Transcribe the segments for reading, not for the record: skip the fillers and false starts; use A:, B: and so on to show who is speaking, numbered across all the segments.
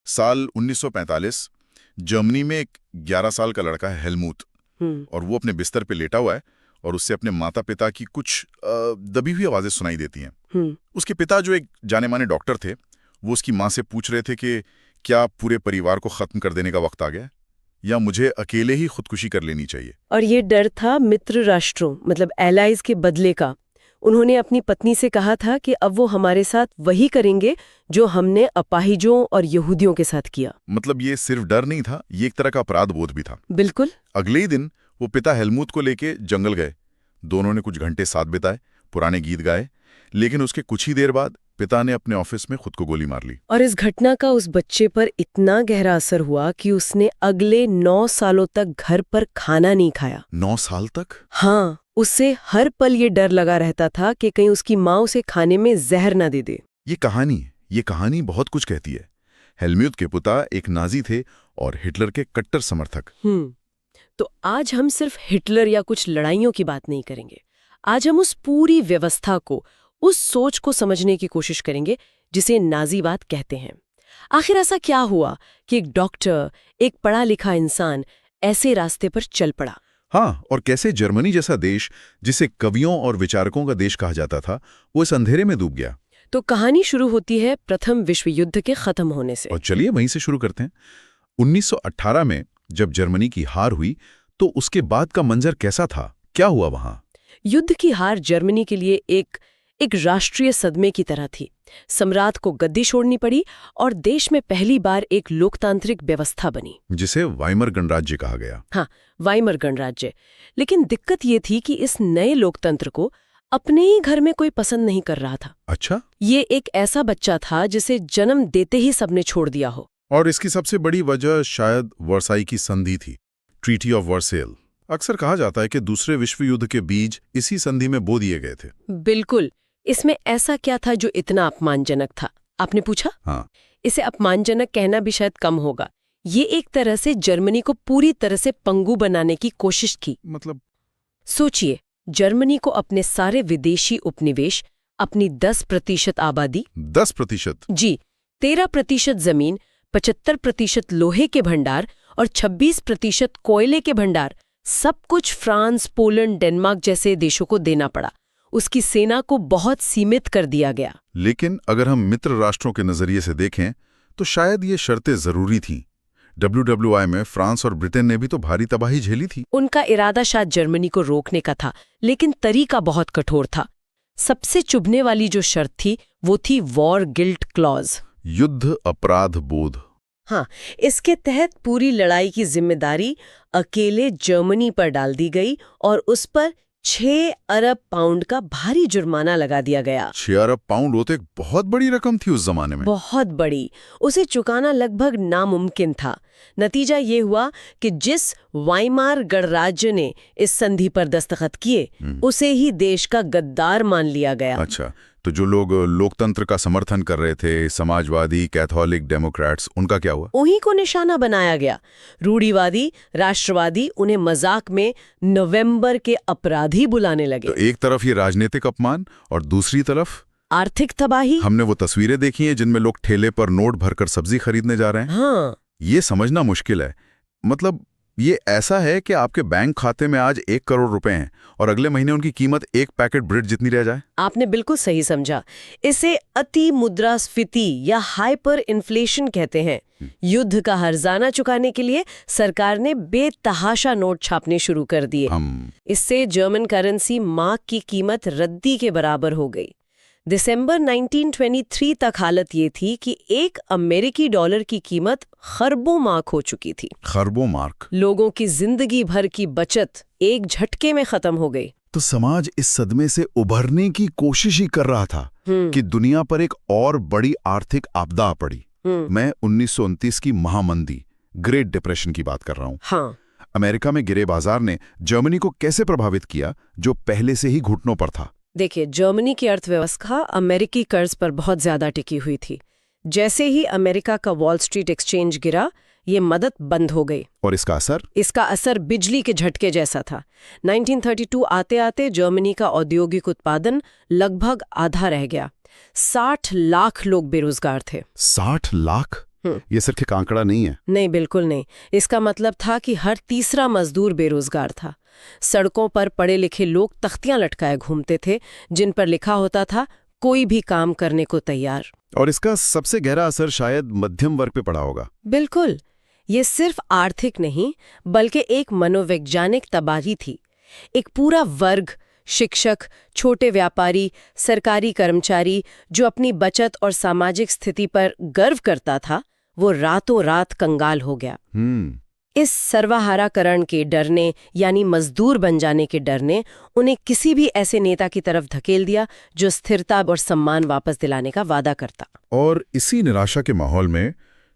A: साल 1945 जर्मनी में एक 11 साल का लड़का है हेलमूत, और वो अपने बिस्तर पे लेटा हुआ है और उससे अपने माता पिता की कुछ दबी हुई आवाजें सुनाई देती हैं। उसके पिता जो एक जाने माने डॉक्टर थे, वो उसकी माँ से पूछ रहे थे कि क्या पूरे परिवार को खत्म कर देने का वक्त आ गया या मुझे अकेले ही खुदकुशी कर लेनी चाहिए।
B: और ये डर था मित्र राष्ट्रों मतलब एलाइज के बदले का। उन्होंने अपनी पत्नी से कहा था कि अब वो हमारे साथ वही करेंगे जो हमने अपाहिजों और यहूदियों के साथ किया।
A: मतलब ये सिर्फ डर नहीं था, ये एक तरह का अपराध बोध भी था।
B: बिल्कुल।
A: अगले ही दिन वो पिता हेलमूत को लेके जंगल गए। दोनों ने कुछ घंटे साथ बिताए, पुराने गीत गाए, लेकिन उसके कुछ ही देर बाद पिता ने अपने ऑफिस में खुद को गोली मार ली।
B: और इस घटना का उस बच्चे पर इतना गहरा असर हुआ कि उसने अगले 9 सालों तक घर पर खाना नहीं खाया।
A: 9 साल तक?
B: हाँ, उससे हर पल ये डर लगा रहता था कि कहीं उसकी माँ उसे खाने में जहर न दे दे।
A: ये कहानी बहुत कुछ कहती है। हेलमूत के पिता एक नाजी थे और हिटलर के कट्टर समर्थक।
B: तो आज हम सिर्फ हिटलर या कुछ लड़ाइयों की बात नहीं करेंगे। आज हम उस पूरी व्यवस्था को, उस सोच को समझने की कोशिश करेंगे जिसे नाजीवाद कहते हैं। आखिर ऐसा क्या हुआ कि एक डॉक्टर, एक पढ़ा लिखा इंसान ऐसे रास्ते पर चल पड़ा?
A: हाँ, और कैसे जर्मनी जैसा देश, जिसे कवियों और विचारकों का देश कहा जाता था, वो इस अंधेरे में डूब गया।
B: तो कहानी शुरू होती है प्रथम विश्व युद्ध के खत्म होने से।
A: और चलिए वहीं से शुरू करते हैं। 1918 में जब जर्मनी की हार हुई तो उसके बाद का मंजर कैसा था? क्या हुआ वहां?
B: युद्ध की हार जर्मनी के लिए एक राष्ट्रीय सदमे की तरह थी। सम्राट को गद्दी छोड़नी पड़ी और देश में पहली बार एक लोकतांत्रिक व्यवस्था बनी,
A: जिसे वाइमर गणराज्य कहा गया।
B: हाँ, वाइमर गणराज्य। लेकिन दिक्कत ये थी कि इस नए लोकतंत्र को अपने ही घर में कोई पसंद नहीं कर रहा था।
A: अच्छा?
B: ये एक ऐसा बच्चा था जिसे जन्म देते ही सबने छोड़ दिया हो।
A: और इसकी सबसे बड़ी वजह शायद वर्साई की संधि थी, ट्रीटी ऑफ वर्सेल। अक्सर कहा जाता है कि दूसरे विश्व युद्ध के बीज इसी संधि में बो दिए गए थे।
B: बिल्कुल। इसमें ऐसा क्या था जो इतना अपमानजनक था? आपने पूछा?
A: हाँ।
B: इसे अपमानजनक कहना भी शायद कम होगा। ये एक तरह से जर्मनी को पूरी तरह से पंगु बनाने की कोशिश की।
A: मतलब?
B: सोचिए, जर्मनी को अपने सारे विदेशी उपनिवेश, अपनी 10% आबादी,
A: 10%?
B: जी, 13% जमीन, 75% लोहे के भंडार और 26% कोयले के भंडार, सब कुछ फ्रांस, पोलैंड, डेनमार्क जैसे देशों को देना पड़ा। उसकी सेना को बहुत सीमित कर दिया गया।
A: लेकिन अगर हम मित्र राष्ट्रों के नजरिए से देखें तो शायद ये शर्तें जरूरी थीं। WWI में फ्रांस और ब्रिटेन ने भी तो भारी तबाही झेली थी।
B: उनका इरादा शायद जर्मनी को रोकने का था, लेकिन तरीका बहुत कठोर था। सबसे चुभने वाली जो शर्त थी वो थी वॉर गिल्ट क्लॉज,
A: युद्ध अपराध बोध।
B: हाँ, इसके तहत पूरी लड़ाई की जिम्मेदारी अकेले जर्मनी पर डाल दी गई और उस पर 6 अरब पाउंड का भारी जुर्माना लगा दिया गया।
A: 6 अरब पाउंड होते एक बहुत बड़ी रकम थी उस जमाने में।
B: बहुत बड़ी। उसे चुकाना लगभग नामुमकिन था। नतीजा ये हुआ कि जिस वाइमार गणराज्य ने इस संधि पर दस्तखत किए, उसे ही देश का गद्दार मान लिया गया।
A: अच्छा, तो जो लोग लोकतंत्र का समर्थन कर रहे थे, समाजवादी, कैथोलिक, डेमोक्रेट्स, उनका क्या हुआ?
B: उन्हीं को निशाना बनाया गया। रूढ़िवादी, राष्ट्रवादी उन्हें मजाक में नवंबर के अपराधी बुलाने लगे।
A: तो एक तरफ ये राजनीतिक अपमान और दूसरी तरफ
B: आर्थिक तबाही।
A: हमने वो तस्वीरें देखी हैं जिनमें लोग ठेले पर नोट भरकर सब्जी खरीदने जा रहे हैं।
B: हाँ,
A: ये समझना मुश्किल है। मतलब ये ऐसा है कि आपके बैंक खाते में आज 1 करोड़ रुपए हैं और अगले महीने उनकी कीमत 1 पैकेट ब्रेड जितनी रह जाए।
B: आपने बिल्कुल सही समझा। इसे अति मुद्रास्फीति या हाइपर इन्फ्लेशन कहते हैं। युद्ध का हर्जाना चुकाने के लिए सरकार ने बेतहाशा नोट छापने शुरू कर दिए। इससे जर्मन करेंसी मार्क की कीमत रद्दी के बराबर हो गई। दिसंबर 1923 तक हालत ये थी कि एक अमेरिकी डॉलर की कीमत खरबों मार्क हो चुकी थी।
A: खरबों मार्क?
B: लोगों की जिंदगी भर की बचत एक झटके में खत्म हो गई।
A: तो समाज इस सदमे से उभरने की कोशिश ही कर रहा था कि दुनिया पर एक और बड़ी आर्थिक आपदा पड़ी। मैं 1929 की महामंदी, ग्रेट डिप्रेशन की बात कर रहा हूँ।
B: हाँ।
A: अमेरिका में गिरे बाजार ने जर्मनी को कैसे प्रभावित किया, जो पहले से ही घुटनों पर था?
B: देखिए, जर्मनी की अर्थव्यवस्था अमेरिकी कर्ज पर बहुत ज्यादा टिकी हुई थी। जैसे ही अमेरिका का वॉल स्ट्रीट एक्सचेंज गिरा, ये मदद बंद हो गई।
A: और इसका असर?
B: इसका असर बिजली के झटके जैसा था। 1932 आते आते जर्मनी का औद्योगिक उत्पादन लगभग आधा रह गया। 60 लाख लोग बेरोजगार थे।
A: 60 लाख?
C: ये सिर्फ एक आंकड़ा नहीं है।
B: नहीं, बिल्कुल नहीं। इसका मतलब था कि हर तीसरा मजदूर बेरोजगार था। सड़कों पर पढ़े लिखे लोग तख्तियां लटकाए घूमते थे जिन पर लिखा होता था कोई भी काम करने को तैयार।
C: और इसका सबसे गहरा असर शायद मध्यम वर्ग पे पड़ा होगा।
B: बिल्कुल। ये सिर्फ आर्थिक नहीं बल्कि एक मनोवैज्ञानिक तबाही थी। एक पूरा वर्ग, शिक्षक, छोटे व्यापारी, सरकारी कर्मचारी जो अपनी बचत और सामाजिक स्थिति पर गर्व करता था, वो रातों रात कंगाल हो गया। इस सर्वहाराकरण के डर ने, यानी मजदूर बन जाने के डर ने, उन्हें किसी भी ऐसे नेता की तरफ धकेल दिया जो स्थिरता और सम्मान वापस दिलाने का वादा करता।
A: और इसी निराशा के माहौल में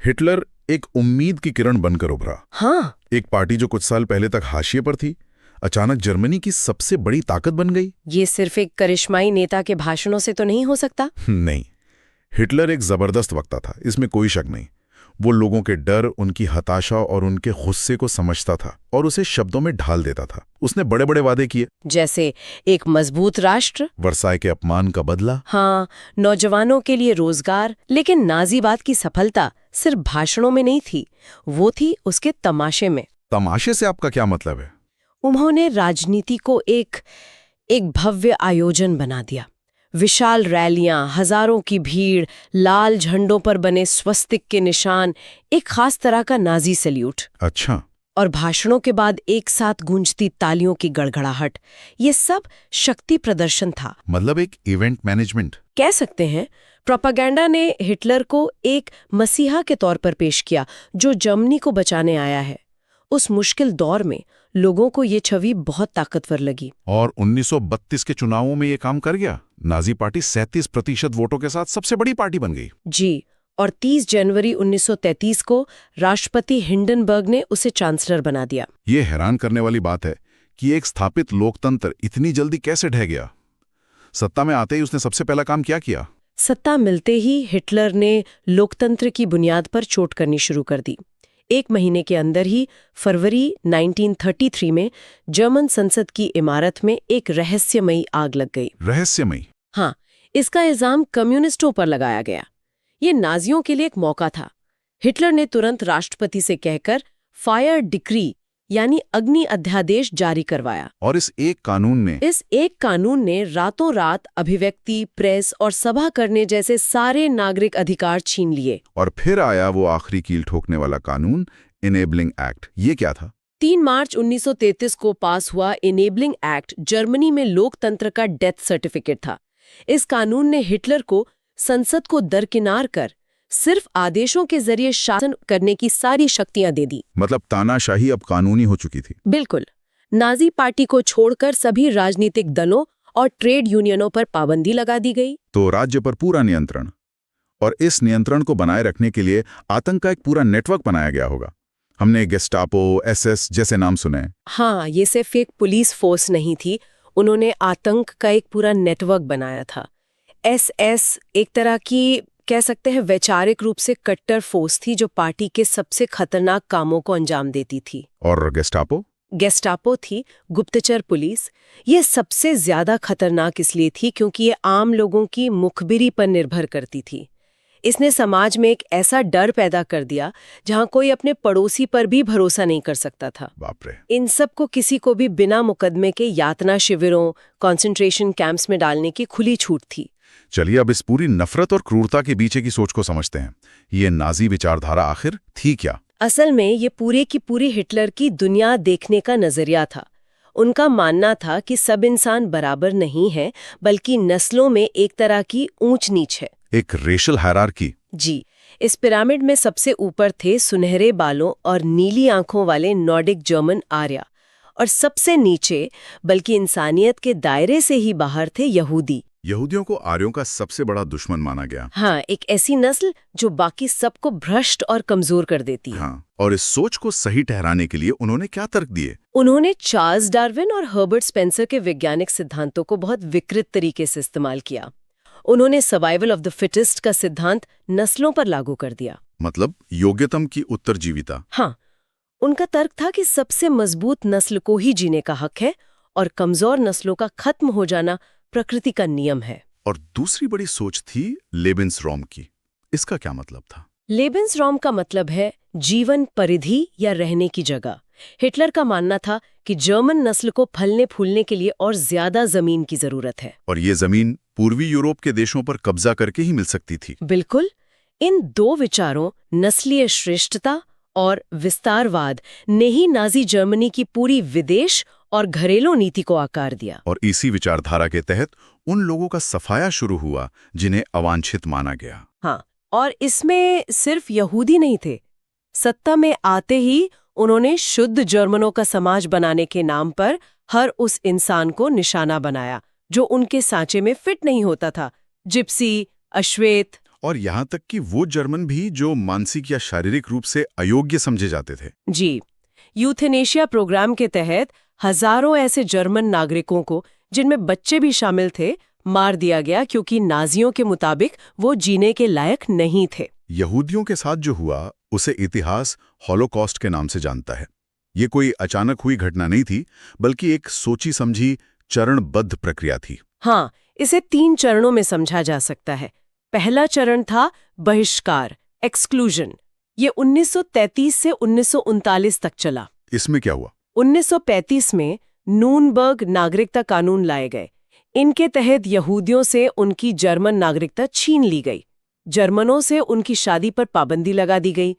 A: हिटलर एक उम्मीद की किरण बनकर उभरा।
B: हाँ,
A: एक पार्टी जो कुछ साल पहले तक हाशिए पर थी, अचानक जर्मनी की सबसे बड़ी ताकत बन गई।
B: ये सिर्फ एक करिश्माई नेता के भाषणों से तो नहीं हो सकता।
A: नहीं, हिटलर एक जबरदस्त वक्ता था, इसमें कोई शक नहीं। वो लोगों के डर, उनकी हताशा और उनके गुस्से को समझता था और उसे शब्दों में ढाल देता था। उसने बड़े बड़े वादे किए,
B: जैसे एक मजबूत राष्ट्र,
A: वर्साय के अपमान का बदला,
B: हाँ, नौजवानों के लिए रोजगार। लेकिन नाजीवाद की सफलता सिर्फ भाषणों में नहीं थी, वो थी उसके तमाशे में।
A: तमाशे से आपका क्या मतलब है?
B: उन्होंने राजनीति को एक भव्य आयोजन बना दिया। विशाल रैलियां, हजारों की भीड़, लाल झंडों पर बने स्वस्तिक के निशान, एक खास तरह का नाजी सैल्यूट।
A: अच्छा।
B: और भाषणों के बाद एक साथ गूंजती तालियों की गड़गड़ाहट। ये सब शक्ति प्रदर्शन था।
A: मतलब एक इवेंट मैनेजमेंट
B: कह सकते हैं। प्रोपेगेंडा ने हिटलर को एक मसीहा के तौर पर पेश किया जो जर्मनी को बचाने आया है। उस मुश्किल दौर में लोगों को ये छवि बहुत ताकतवर लगी।
A: और 1932 के चुनावों में ये काम कर गया। नाजी पार्टी 37% वोटों के साथ सबसे बड़ी पार्टी बन गई।
B: जी, और 30 जनवरी 1933 को राष्ट्रपति हिंडनबर्ग ने उसे चांसलर बना दिया।
A: ये हैरान करने वाली बात है कि एक स्थापित लोकतंत्र इतनी जल्दी कैसे ढह गया। सत्ता में आते ही उसने सबसे पहला काम क्या किया?
B: सत्ता मिलते ही हिटलर ने लोकतंत्र की बुनियाद पर चोट करनी शुरू कर दी। एक महीने के अंदर ही फरवरी 1933 में जर्मन संसद की इमारत में एक रहस्यमयी आग लग गई।
A: रहस्यमयी?
B: हाँ, इसका इल्जाम कम्युनिस्टों पर लगाया गया। ये नाजियों के लिए एक मौका था। हिटलर ने तुरंत राष्ट्रपति से कहकर फायर डिक्री यानी अग्नि अध्यादेश जारी करवाया।
A: और इस एक कानून ने रातों रात अभिव्यक्ति, प्रेस और सभा करने जैसे सारे नागरिक अधिकार छीन लिए। और फिर आया वो आखिरी कील ठोकने वाला कानून, इनेबलिंग एक्ट। ये क्या था?
B: 3 मार्च 1933 को पास हुआ इनेबलिंग एक्ट जर्मनी में लोकतंत्र का डेथ सर्टिफिकेट था। इस कानून ने हिटलर को संसद को दरकिनार कर सिर्फ आदेशों के जरिए शासन करने की सारी शक्तियां दे दी।
A: मतलब तानाशाही अब कानूनी हो चुकी थी।
B: बिल्कुल। नाजी पार्टी को छोड़कर सभी राजनीतिक दलों और ट्रेड यूनियनों पर पाबंदी लगा दी गई।
A: तो राज्य पर पूरा नियंत्रण। और इस नियंत्रण को बनाए रखने के लिए आतंक का एक पूरा नेटवर्क बनाया गया होगा। हमने गेस्टापो, एसएस जैसे नाम सुने।
B: हाँ, ये सिर्फ एक पुलिस फोर्स नहीं थी, उन्होंने आतंक का एक पूरा नेटवर्क बनाया था। एसएस एक तरह की, कह सकते हैं, वैचारिक रूप से कट्टर फोर्स थी जो पार्टी के सबसे खतरनाक कामों को अंजाम देती थी।
A: और गेस्टापो
B: थी गुप्तचर पुलिस। ये सबसे ज्यादा खतरनाक इसलिए थी क्योंकि ये आम लोगों की मुखबिरी पर निर्भर करती थी। इसने समाज में एक ऐसा डर पैदा कर दिया जहां कोई अपने पड़ोसी पर भी भरोसा नहीं कर सकता था।
A: बाप रे।
B: इन सब को किसी को भी बिना मुकदमे के यातना शिविरों, कंसंट्रेशन कैंप्स में डालने की खुली छूट थी।
A: चलिए अब इस पूरी नफरत और क्रूरता के पीछे की सोच को समझते हैं। ये नाजी विचारधारा आखिर थी क्या?
B: असल में ये पूरे की पूरी हिटलर की दुनिया देखने का नजरिया था। उनका मानना था कि सब इंसान बराबर नहीं है, बल्कि नस्लों में एक तरह की ऊंच नीच है।
A: एक रेशल हायरार्की।
B: जी, इस पिरामिड में सबसे ऊपर थे सुनहरे बालों और नीली आंखों वाले नॉर्डिक जर्मन आर्या, और सबसे नीचे, बल्कि इंसानियत के दायरे से ही बाहर, थे यहूदी।
A: यहूदियों को आर्यों का सबसे बड़ा दुश्मन माना गया।
B: हाँ, एक ऐसी नस्ल जो बाकी सबको भ्रष्ट और कमजोर कर देती है।
A: हाँ, और इस सोच को सही ठहराने के लिए उन्होंने क्या तर्क दिए?
B: उन्होंने चार्ल्स डार्विन और हर्बर्ट स्पेंसर के वैज्ञानिक सिद्धांतों को बहुत विकृत तरीके से इस्तेमाल किया। उन्होंने सर्वाइवल ऑफ द फिटेस्ट का सिद्धांत नस्लों पर लागू कर दिया।
A: मतलब योग्यतम की उत्तरजीविता।
B: हाँ, उनका तर्क था कि सबसे मजबूत नस्ल को ही जीने का हक है और कमजोर नस्लों का खत्म हो जाना प्रकृति का नियम है।
A: और दूसरी बड़ी सोच थी लेबेंसरॉम की। इसका क्या मतलब था?
B: लेबेंसरॉम का मतलब है जीवन परिधि या रहने की जगह। हिटलर का मानना था कि जर्मन नस्ल को फलने फूलने के लिए और ज्यादा जमीन की जरूरत है।
A: और ये जमीन पूर्वी यूरोप के देशों पर कब्जा करके ही मिल सकती थी।
B: बिल्कुल। इन दो विचारों, नस्लीय श्रेष्ठता और विस्तारवाद, ने ही नाजी जर्मनी की पूरी विदेश और घरेलू नीति को आकार दिया।
A: और इसी विचारधारा के तहत उन लोगों का सफाया शुरू हुआ जिन्हें अवांछित माना गया।
B: हाँ, और इसमें सिर्फ यहूदी नहीं थे। सत्ता में आते ही उन्होंने शुद्ध जर्मनों का समाज बनाने के नाम पर हर उस इंसान को निशाना बनाया जो उनके सांचे में फिट नहीं होता था। जिप्सी, अश्वेत,
A: और यहाँ तक कि वो जर्मन भी जो मानसिक या शारीरिक रूप से अयोग्य समझे जाते थे।
B: जी। यूथेनेशिया प्रोग्राम के तहत हजारों ऐसे जर्मन नागरिकों को, जिनमें बच्चे भी शामिल थे, मार दिया गया क्योंकि नाजियों के मुताबिक वो जीने के लायक नहीं थे।
A: यहूदियों के साथ जो हुआ उसे इतिहास हॉलोकॉस्ट के नाम से जानता है। ये कोई अचानक हुई घटना नहीं थी, बल्कि एक सोची समझी चरणबद्ध प्रक्रिया थी।
B: हाँ, इसे 3 चरणों में समझा जा सकता है। पहला चरण था बहिष्कार, एक्सक्लूजन। ये 1933 से 1939 तक चला।
A: इसमें क्या हुआ?
B: 1935 में नूर्नबर्ग नागरिकता कानून लाए गए। इनके तहत यहूदियों से उनकी जर्मन नागरिकता छीन ली गई। जर्मनों से उनकी शादी पर पाबंदी लगा दी गई।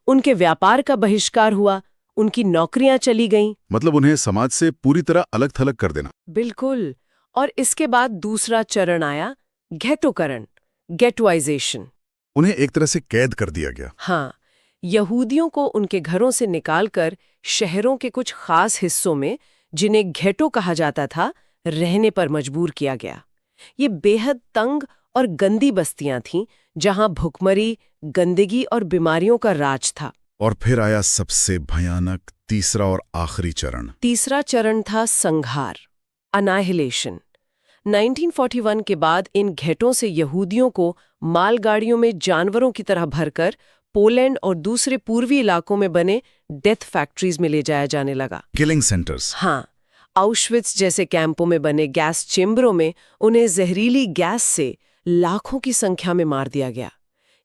B: उनके व्यापार का बहिष्कार हुआ। उनकी नौकरियां चली गईं।
A: मतलब उन्हें समाज से पूरी तरह अलग थलग कर देना।
B: बिल्कुल। और इसके बाद दूसरा चरण आया, घेटोकरण, गेटवाइजेशन।
A: उन्हें एक तरह से कैद कर दिया गया।
B: हाँ, यहूदियों को उनके घरों से निकालकर शहरों के कुछ खास हिस्सों में, जिन्हें घेटो कहा जाता था, रहने पर मजबूर किया गया। ये बेहद तंग और गंदी बस्तियां थीं, जहां भुखमरी, गंदगी और बीमारियों का राज था।
A: और फिर आया सबसे भयानक तीसरा और आखिरी चरण।
B: तीसरा चरण था संहार, अनाहिलेशन। 1941 के बाद इन घेटों से यहूदियों को मालगाड़ियों में जानवरों की तरह भरकर पोलैंड और दूसरे पूर्वी इलाकों में बने डेथ फैक्ट्रीज में ले जाया जाने लगा।
A: Killing centres.
B: हाँ, आउशविट्स जैसे कैंपों में बने गैस चेम्बरों में उन्हें जहरीली गैस से लाखों की संख्या में मार दिया गया।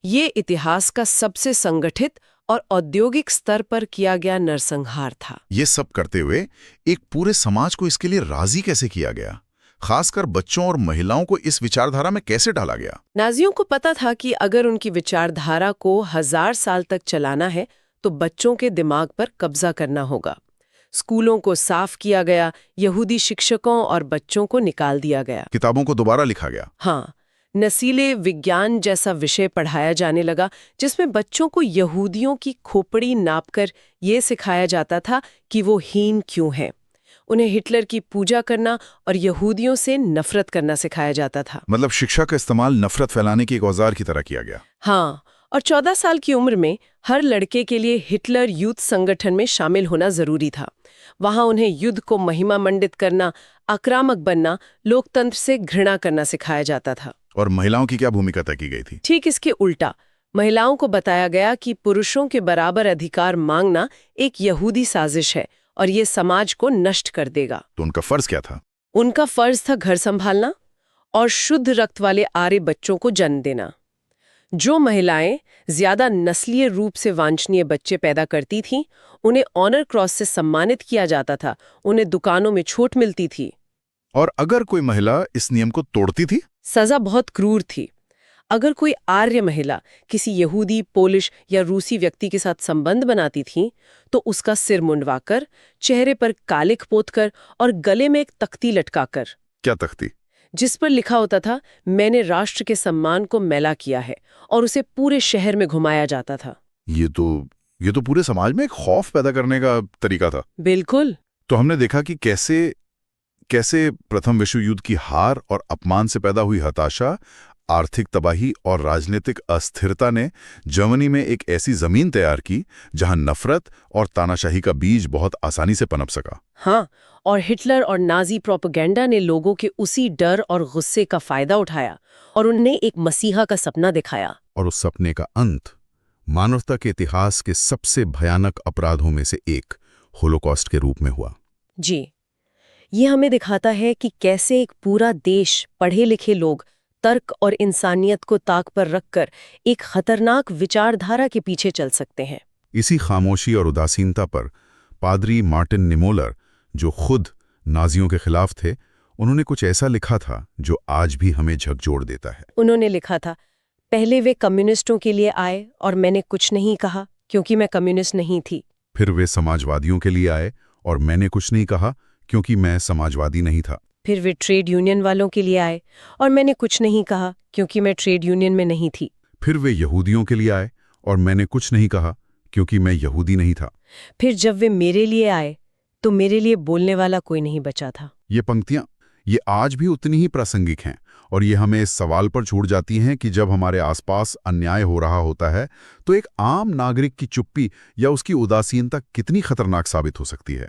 B: ये इतिहास का सबसे संगठित और औद्योगिक स्तर पर किया गया नरसंहार था।
A: ये सब करते हुए एक पूरे समाज को इसके लिए राजी कैसे किया गया? खासकर बच्चों और महिलाओं को इस विचारधारा में कैसे डाला गया?
B: नाजियों को पता था कि अगर उनकी विचारधारा को 1000 साल तक चलाना है तो बच्चों के दिमाग पर कब्जा करना होगा। स्कूलों को साफ किया गया, यहूदी शिक्षकों और बच्चों को निकाल दिया गया।
A: किताबों को दोबारा लिखा गया।
B: हाँ, नस्लीय विज्ञान जैसा विषय पढ़ाया जाने लगा, जिसमें बच्चों को यहूदियों की खोपड़ी नापकर ये सिखाया जाता था कि वो हीन क्यों हैं। उन्हें हिटलर की पूजा करना और यहूदियों से नफरत करना सिखाया जाता था।
A: मतलब शिक्षा का इस्तेमाल नफरत फैलाने के एक औजार की तरह किया गया।
B: हाँ, और 14 साल की उम्र में हर लड़के के लिए हिटलर यूथ संगठन में शामिल होना जरूरी था। वहां उन्हें युद्ध को महिमा मंडित करना, आक्रामक बनना, लोकतंत्र से घृणा करना सिखाया जाता था।
A: और महिलाओं की क्या भूमिका तय की गई थी?
B: ठीक इसके उल्टा, महिलाओं को बताया गया कि पुरुषों के बराबर अधिकार मांगना एक यहूदी साजिश है और ये समाज को नष्ट कर देगा।
A: तो उनका फर्ज क्या था?
B: उनका फर्ज था घर संभालना और शुद्ध रक्त वाले आर्य बच्चों को जन्म देना। जो महिलाएं ज्यादा नस्लीय रूप से वांछनीय बच्चे पैदा करती थीं, उन्हें ऑनर क्रॉस से सम्मानित किया जाता था। उन्हें दुकानों में छूट मिलती थी।
A: और अगर कोई महिला इस नियम को तोड़ती थी?
B: सजा बहुत क्रूर थी। अगर कोई आर्य महिला किसी यहूदी, पोलिश या रूसी व्यक्ति के साथ संबंध बनाती थी, तो उसका सिर मुंडवाकर, चेहरे पर कालिख पोतकर और गले में एक तख्ती लटकाकर।
A: क्या तख्ती?
B: जिस पर लिखा होता था, मैंने राष्ट्र के सम्मान को मैला किया है, और उसे पूरे शहर में घुमाया जाता था।
A: ये तो पूरे समाज में एक खौफ पैदा करने का तरीका था।
B: बिल्कुल।
A: तो हमने देखा कि कैसे प्रथम विश्व युद्ध की हार और अपमान से पैदा हुई हताशा, आर्थिक तबाही और राजनीतिक अस्थिरता ने जर्मनी में एक ऐसी जमीन तैयार की जहां नफरत और तानाशाही का बीज बहुत आसानी से पनप सका।
B: हाँ, और हिटलर और नाजी प्रोपेगेंडा ने लोगों के उसी डर और गुस्से का फायदा उठाया और उन्हें एक मसीहा का सपना दिखाया।
A: और उस सपने का अंत मानवता के इतिहास के सबसे भयानक अपराधों में से एक, होलोकॉस्ट के रूप में हुआ।
B: जी, ये हमें दिखाता है कि कैसे एक पूरा देश, पढ़े लिखे लोग, तर्क और इंसानियत को ताक पर रखकर एक खतरनाक विचारधारा के पीछे चल सकते हैं।
A: इसी खामोशी और उदासीनता पर पादरी मार्टिन निमोलर, जो खुद नाजियों के खिलाफ थे, उन्होंने कुछ ऐसा लिखा था जो आज भी हमें झकझोर देता है।
B: उन्होंने लिखा था, पहले वे कम्युनिस्टों के लिए आए और मैंने कुछ नहीं कहा क्योंकि मैं कम्युनिस्ट नहीं थी।
A: फिर वे समाजवादियों के लिए आए और मैंने कुछ नहीं कहा क्योंकि मैं समाजवादी नहीं था।
B: फिर वे ट्रेड यूनियन वालों के लिए आए और मैंने कुछ नहीं कहा क्योंकि मैं ट्रेड यूनियन में नहीं थी।
A: फिर वे यहूदियों के लिए आए और मैंने कुछ नहीं कहा क्योंकि मैं यहूदी नहीं था।
B: फिर जब वे मेरे लिए आए तो मेरे लिए बोलने वाला कोई नहीं बचा था।
A: ये पंक्तियां ये आज भी उतनी ही प्रासंगिक हैं और ये हमें इस सवाल पर छोड़ जाती हैं कि जब हमारे आसपास अन्याय हो रहा होता है तो एक आम नागरिक की चुप्पी या उसकी उदासीनता कितनी खतरनाक साबित हो सकती है।